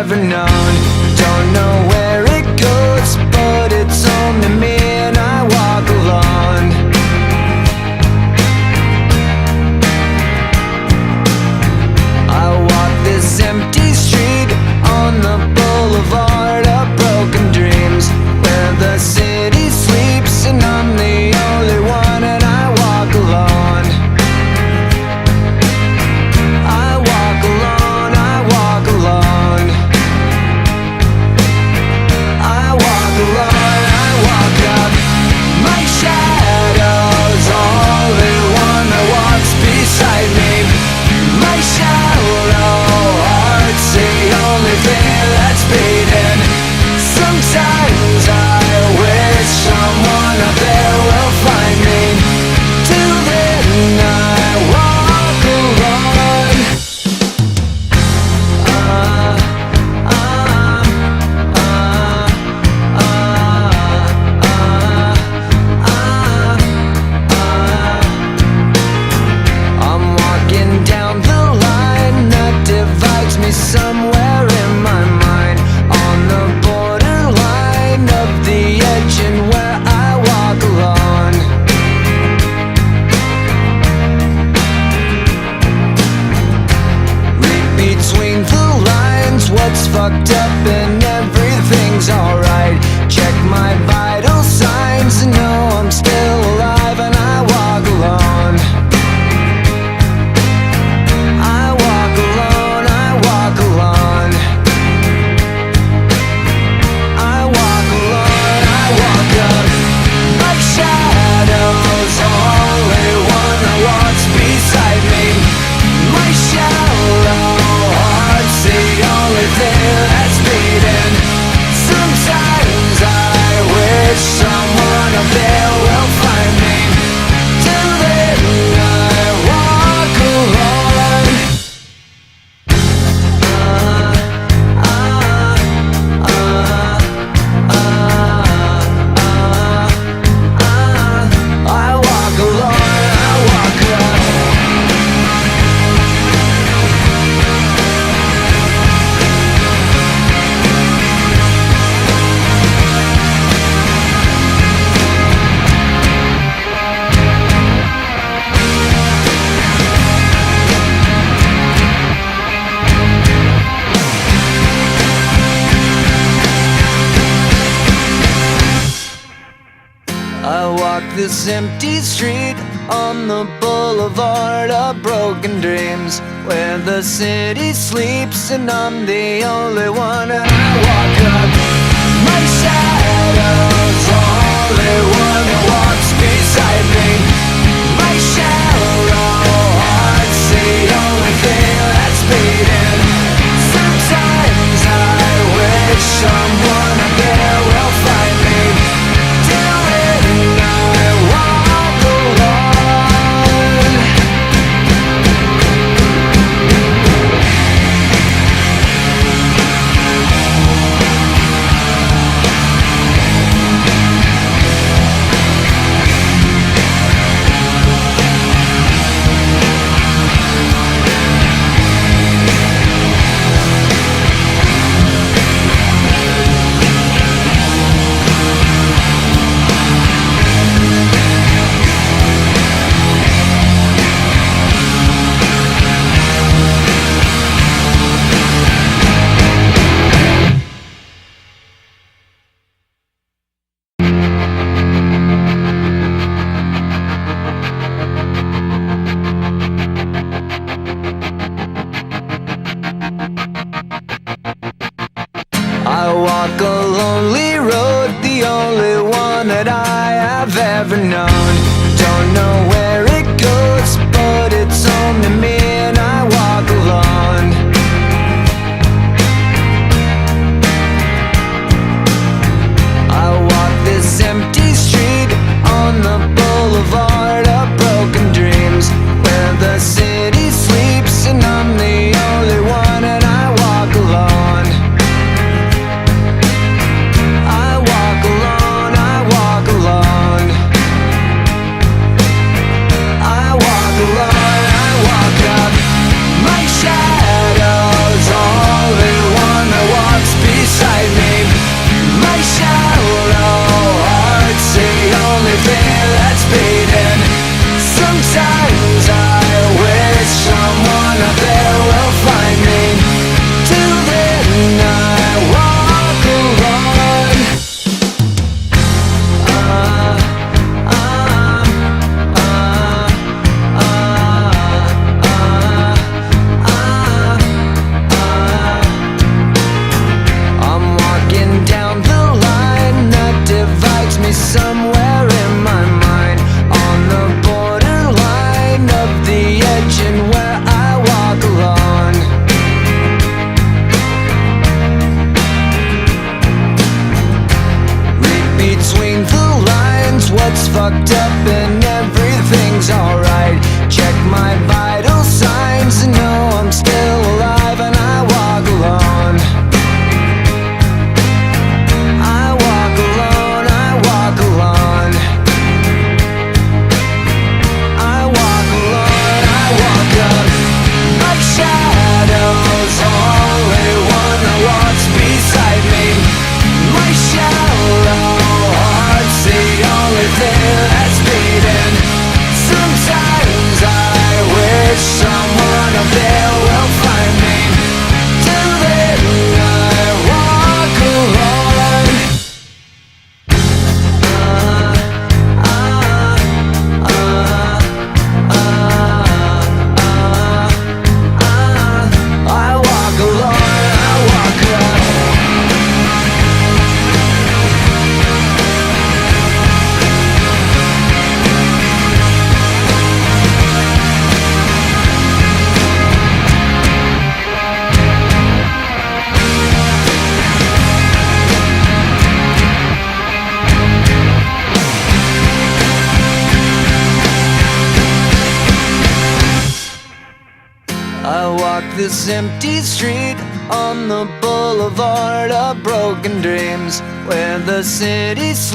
never known. Don't know where it goes, but it's only me and I walk alone. I walk this empty street on the boulevard of broken dreams, where the city sleeps and I'm the only one and I walk alone. I walk alone, I walk alone. I walk alone, I walk up. My shadow's only one that walks beside me. My shallow heart's the only thing that's beating. Sometimes I wish someone up there will find me. Till then I walk alone. I'm walking down the line that divides me somewhere in my mind, on the borderline of the edge and where I walk alone. Read between the lines what's fucked up and everything's alright. Check my vital signs and know I'm still alive and I walk alone. I walk alone, I walk alone. I walk alone, I walk up. My shadow's only one that walks beside me. My shallow heart's the only thing that's beating. Sometimes I wish someone up there will find me. Till then I walk alone. I walk alone, I walk alone. I walk this empty street on the boulevard of broken dreams, where the city sleeps and I'm the only one and I walk up. My shadow's only one that walks beside me. My shallow heart's the only thing that's beating. Sometimes I wish someone up there will find me. Till then I walk alone. fucked up and everything's alright. Check my vital signs and know I'm still alive, and I walk alone. I walk alone, I walk alone. I walk alone, I walk up. Like shadows, only wonder what's beside me. My shallow heart's the only thing that's beating. Sometimes I wish someone up there will find me. Till then I walk alone. I walk alone, I walk alone. I walk this empty street on the boulevard of broken dreams, where the city sleeps.